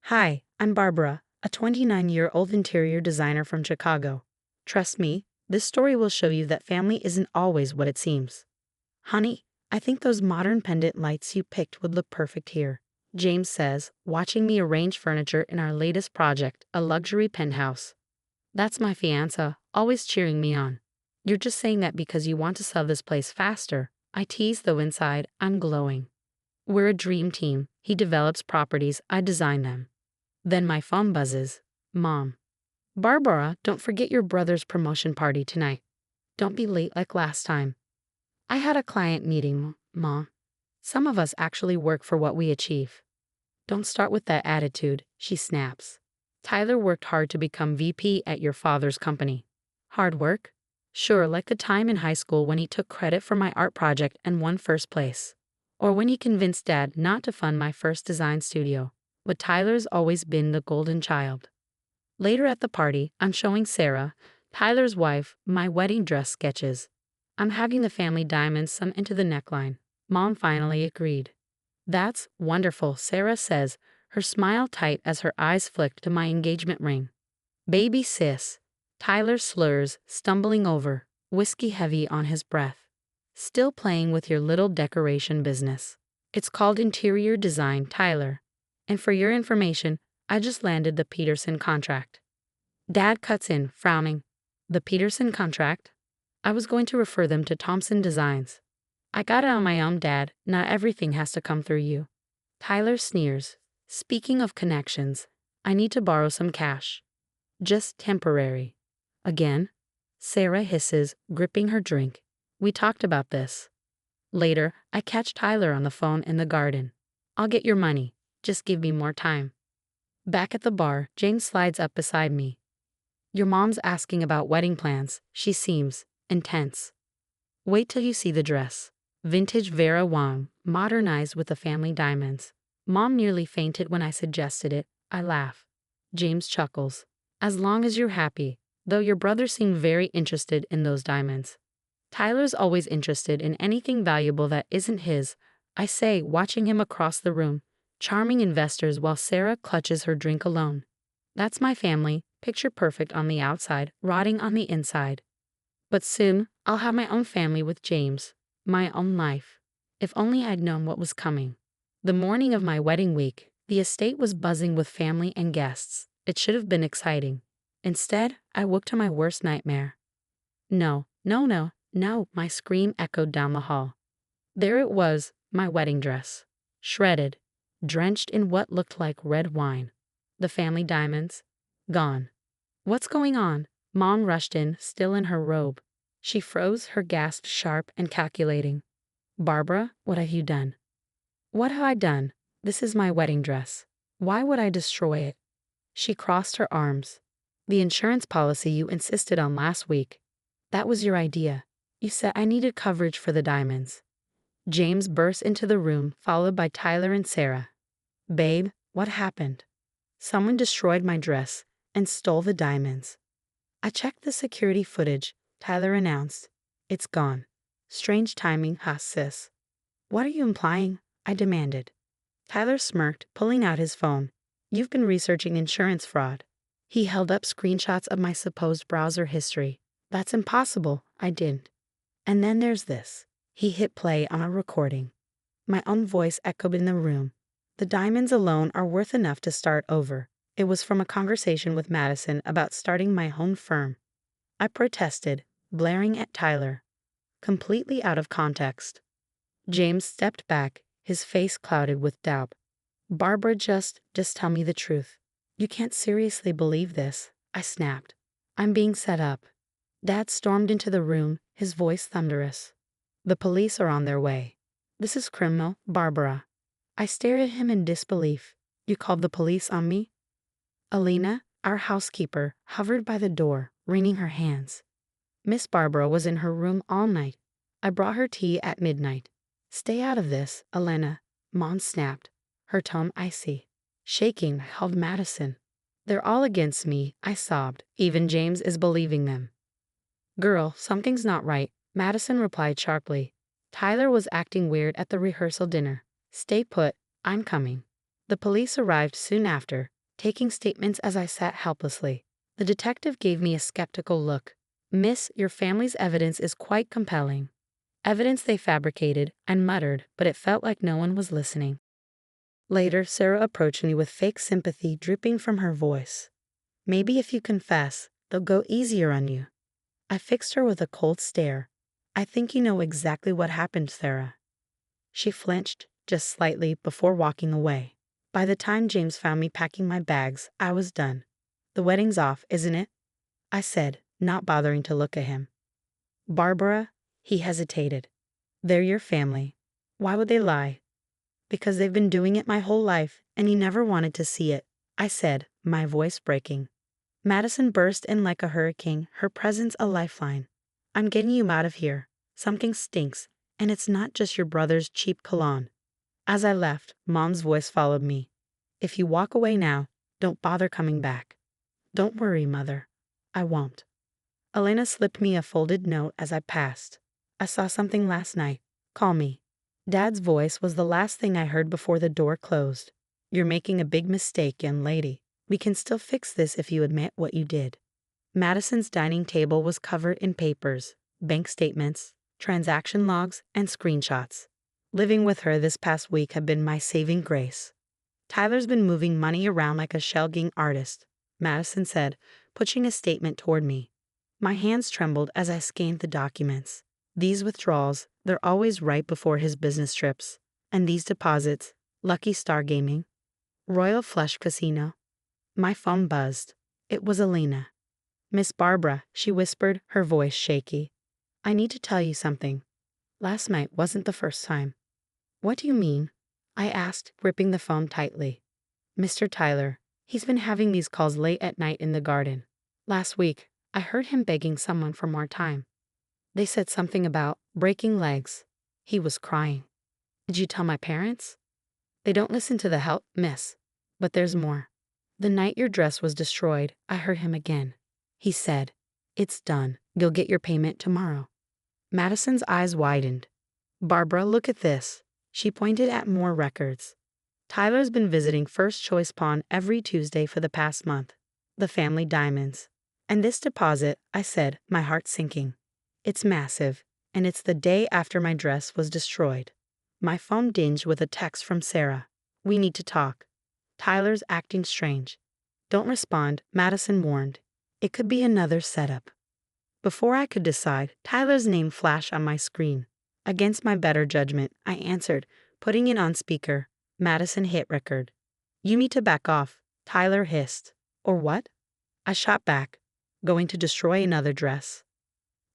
Hi, I'm Barbara, a 29-year-old interior designer from Chicago. Trust me, this story will show you that family isn't always what it seems. Honey, I think those modern pendant lights you picked would look perfect here, James says, watching me arrange furniture in our latest project, a luxury penthouse. That's my fiancé, always cheering me on. You're just saying that because you want to sell this place faster. I tease, though inside, I'm glowing. We're a dream team. He develops properties, I design them. Then my phone buzzes. Mom. Barbara, don't forget your brother's promotion party tonight. Don't be late like last time. I had a client meeting, Mom. Some of us actually work for what we achieve. Don't start with that attitude, she snaps. Tyler worked hard to become VP at your father's company. Hard work? Sure, like the time in high school when he took credit for my art project and won first place. Or when he convinced Dad not to fund my first design studio. But Tyler's always been the golden child. Later at the party, I'm showing Sarah, Tyler's wife, my wedding dress sketches. I'm having the family diamonds sewn into the neckline. Mom finally agreed. That's wonderful, Sarah says, her smile tight as her eyes flicked to my engagement ring. Baby sis. Tyler slurs, stumbling over, whiskey heavy on his breath. Still playing with your little decoration business. It's called interior design, Tyler. And for your information, I just landed the Peterson contract. Dad cuts in, frowning. The Peterson contract? I was going to refer them to Thompson Designs. I got it on my own, Dad. Not everything has to come through you. Tyler sneers. Speaking of connections, I need to borrow some cash. Just temporary. Again? Sarah hisses, gripping her drink. We talked about this. Later, I catch Tyler on the phone in the garden. I'll get your money. Just give me more time. Back at the bar, Jane slides up beside me. Your mom's asking about wedding plans. She seems intense. Wait till you see the dress. Vintage Vera Wang, modernized with the family diamonds. Mom nearly fainted when I suggested it. I laugh. James chuckles. As long as you're happy, though your brother seemed very interested in those diamonds. Tyler's always interested in anything valuable that isn't his, I say, watching him across the room. Charming investors while Sarah clutches her drink alone. That's my family, picture perfect on the outside, rotting on the inside. But soon, I'll have my own family with James, my own life. If only I'd known what was coming. The morning of my wedding week, the estate was buzzing with family and guests. It should have been exciting. Instead, I woke to my worst nightmare. No, no, no, no, my scream echoed down the hall. There it was, my wedding dress. Shredded. Drenched in what looked like red wine. The family diamonds. Gone. What's going on? Mom rushed in, still in her robe. She froze, her gasp sharp and calculating. Barbara, what have you done? What have I done? This is my wedding dress. Why would I destroy it? She crossed her arms. The insurance policy you insisted on last week. That was your idea. You said I needed coverage for the diamonds. James burst into the room, followed by Tyler and Sarah. Babe, what happened? Someone destroyed my dress and stole the diamonds. I checked the security footage, Tyler announced. It's gone. Strange timing, huh, sis? What are you implying? I demanded. Tyler smirked, pulling out his phone. You've been researching insurance fraud. He held up screenshots of my supposed browser history. That's impossible. I didn't. And then there's this. He hit play on a recording. My own voice echoed in the room. The diamonds alone are worth enough to start over. It was from a conversation with Madison about starting my own firm. I protested, blaring at Tyler. Completely out of context. James stepped back, his face clouded with doubt. Barbara, just tell me the truth. You can't seriously believe this, I snapped. I'm being set up. Dad stormed into the room, his voice thunderous. The police are on their way. This is criminal, Barbara. I stared at him in disbelief. You called the police on me? Alina, our housekeeper, hovered by the door, wringing her hands. Miss Barbara was in her room all night. I brought her tea at midnight. Stay out of this, Elena, Mom snapped, her tone icy. Shaking, I held Madison. They're all against me, I sobbed. Even James is believing them. Girl, something's not right, Madison replied sharply. Tyler was acting weird at the rehearsal dinner. Stay put, I'm coming. The police arrived soon after, taking statements as I sat helplessly. The detective gave me a skeptical look. Miss, your family's evidence is quite compelling. Evidence they fabricated, I muttered, but it felt like no one was listening. Later, Sarah approached me with fake sympathy dripping from her voice. Maybe if you confess, they'll go easier on you. I fixed her with a cold stare. I think you know exactly what happened, Sarah. She flinched, just slightly, before walking away. By the time James found me packing my bags, I was done. The wedding's off, isn't it? I said, not bothering to look at him. Barbara, he hesitated. They're your family. Why would they lie? Because they've been doing it my whole life, and you never wanted to see it, I said, my voice breaking. Madison burst in like a hurricane, her presence a lifeline. I'm getting you out of here. Something stinks, and it's not just your brother's cheap cologne. As I left, Mom's voice followed me. If you walk away now, don't bother coming back. Don't worry, Mother. I won't. Elena slipped me a folded note as I passed. I saw something last night. Call me. Dad's voice was the last thing I heard before the door closed. You're making a big mistake, young lady. We can still fix this if you admit what you did. Madison's dining table was covered in papers, bank statements, transaction logs, and screenshots. Living with her this past week had been my saving grace. Tyler's been moving money around like a shell-game artist, Madison said, pushing a statement toward me. My hands trembled as I scanned the documents. These withdrawals, they're always right before his business trips. And these deposits, Lucky Star Gaming, Royal Flush Casino. My phone buzzed. It was Elena. Miss Barbara, she whispered, her voice shaky. I need to tell you something. Last night wasn't the first time. What do you mean? I asked, gripping the phone tightly. Mr. Tyler, he's been having these calls late at night in the garden. Last week, I heard him begging someone for more time. They said something about breaking legs. He was crying. Did you tell my parents? They don't listen to the help, miss. But there's more. The night your dress was destroyed, I heard him again. He said, it's done. You'll get your payment tomorrow. Madison's eyes widened. Barbara, look at this. She pointed at more records. Tyler's been visiting First Choice Pawn every Tuesday for the past month. The family diamonds. And this deposit, I said, my heart sinking. It's massive, and it's the day after my dress was destroyed. My phone dinged with a text from Sarah. We need to talk. Tyler's acting strange. Don't respond, Madison warned. It could be another setup. Before I could decide, Tyler's name flashed on my screen. Against my better judgment, I answered, putting it on speaker. Madison hit record. You need to back off, Tyler hissed. Or what? I shot back, going to destroy another dress.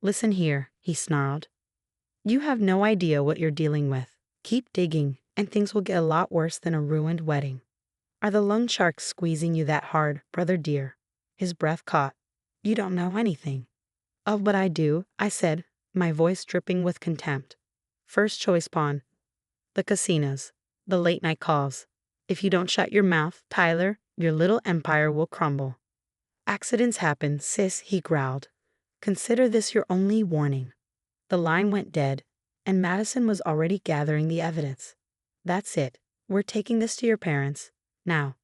Listen here, he snarled. You have no idea what you're dealing with. Keep digging, and things will get a lot worse than a ruined wedding. Are the loan sharks squeezing you that hard, brother dear? His breath caught. You don't know anything. Of what I do, I said, my voice dripping with contempt. First Choice Pawn. The casinos. The late-night calls. If you don't shut your mouth, Tyler, your little empire will crumble. Accidents happen, sis, he growled. Consider this your only warning. The line went dead, and Madison was already gathering the evidence. That's it. We're taking this to your parents. Now.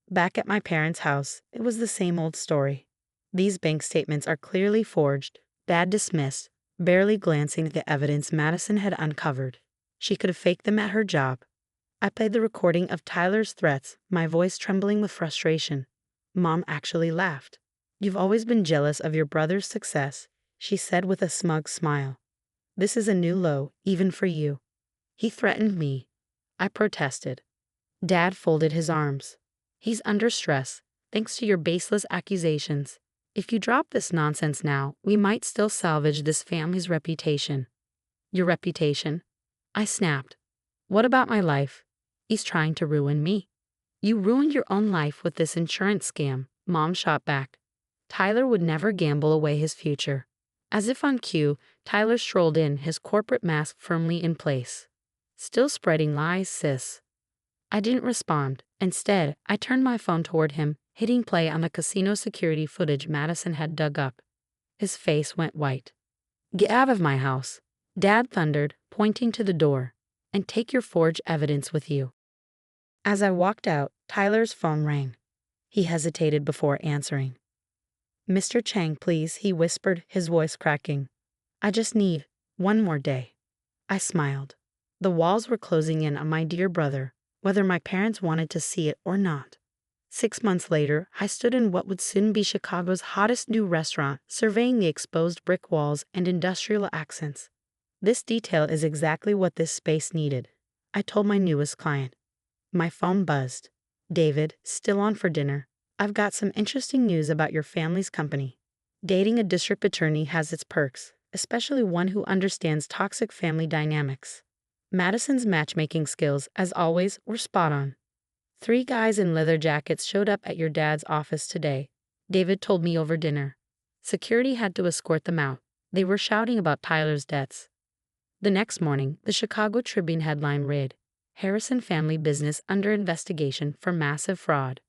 Back at my parents' house, it was the same old story. These bank statements are clearly forged, Dad dismissed, barely glancing at the evidence Madison had uncovered. She could have faked them at her job. I played the recording of Tyler's threats, my voice trembling with frustration. Mom actually laughed. You've always been jealous of your brother's success, she said with a smug smile. This is a new low, even for you. He threatened me. I protested. Dad folded his arms. He's under stress, thanks to your baseless accusations. If you drop this nonsense now, we might still salvage this family's reputation. Your reputation? I snapped. What about my life? He's trying to ruin me. You ruined your own life with this insurance scam, Mom shot back. Tyler would never gamble away his future. As if on cue, Tyler strolled in, his corporate mask firmly in place. Still spreading lies, sis. I didn't respond. Instead, I turned my phone toward him, hitting play on the casino security footage Madison had dug up. His face went white. Get out of my house, Dad thundered, pointing to the door, and take your forged evidence with you. As I walked out, Tyler's phone rang. He hesitated before answering. "Mr. Chang, please," he whispered, his voice cracking. "I just need one more day." I smiled. The walls were closing in on my dear brother, whether my parents wanted to see it or not. 6 months later, I stood in what would soon be Chicago's hottest new restaurant, surveying the exposed brick walls and industrial accents. "This detail is exactly what this space needed," I told my newest client. My phone buzzed. "David, still on for dinner? I've got some interesting news about your family's company." Dating a district attorney has its perks, especially one who understands toxic family dynamics. Madison's matchmaking skills, as always, were spot on. "3 guys in leather jackets showed up at your dad's office today," David told me over dinner. "Security had to escort them out. They were shouting about Tyler's debts." The next morning, the Chicago Tribune headline read, "Harrison family business under investigation for massive fraud."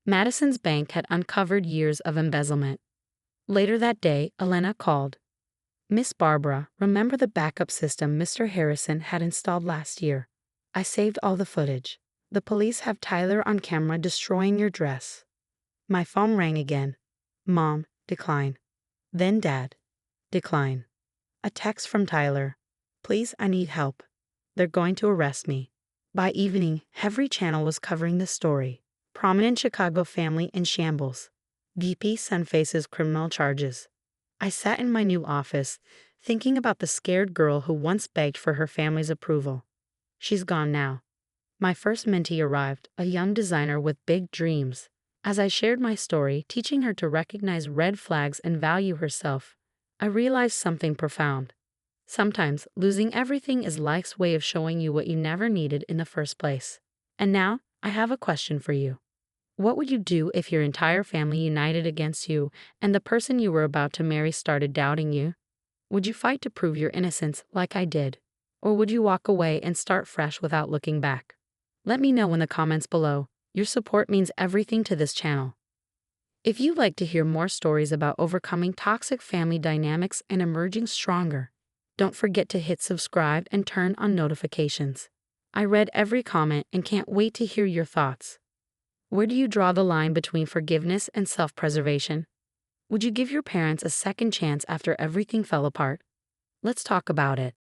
Madison's bank had uncovered years of embezzlement. Later that day, Elena called. "Miss Barbara, remember the backup system Mr. Harrison had installed last year? I saved all the footage. The police have Tyler on camera destroying your dress." My phone rang again. "Mom, decline." Then Dad, decline. A text from Tyler. "Please, I need help. They're going to arrest me." By evening, every channel was covering the story. Prominent Chicago family in shambles. VP son faces criminal charges. I sat in my new office, thinking about the scared girl who once begged for her family's approval. She's gone now. My first mentee arrived, a young designer with big dreams. As I shared my story, teaching her to recognize red flags and value herself, I realized something profound. Sometimes, losing everything is life's way of showing you what you never needed in the first place. And now, I have a question for you. What would you do if your entire family united against you and the person you were about to marry started doubting you? Would you fight to prove your innocence like I did? Or would you walk away and start fresh without looking back? Let me know in the comments below. Your support means everything to this channel. If you'd like to hear more stories about overcoming toxic family dynamics and emerging stronger, don't forget to hit subscribe and turn on notifications. I read every comment and can't wait to hear your thoughts. Where do you draw the line between forgiveness and self-preservation? Would you give your parents a second chance after everything fell apart? Let's talk about it.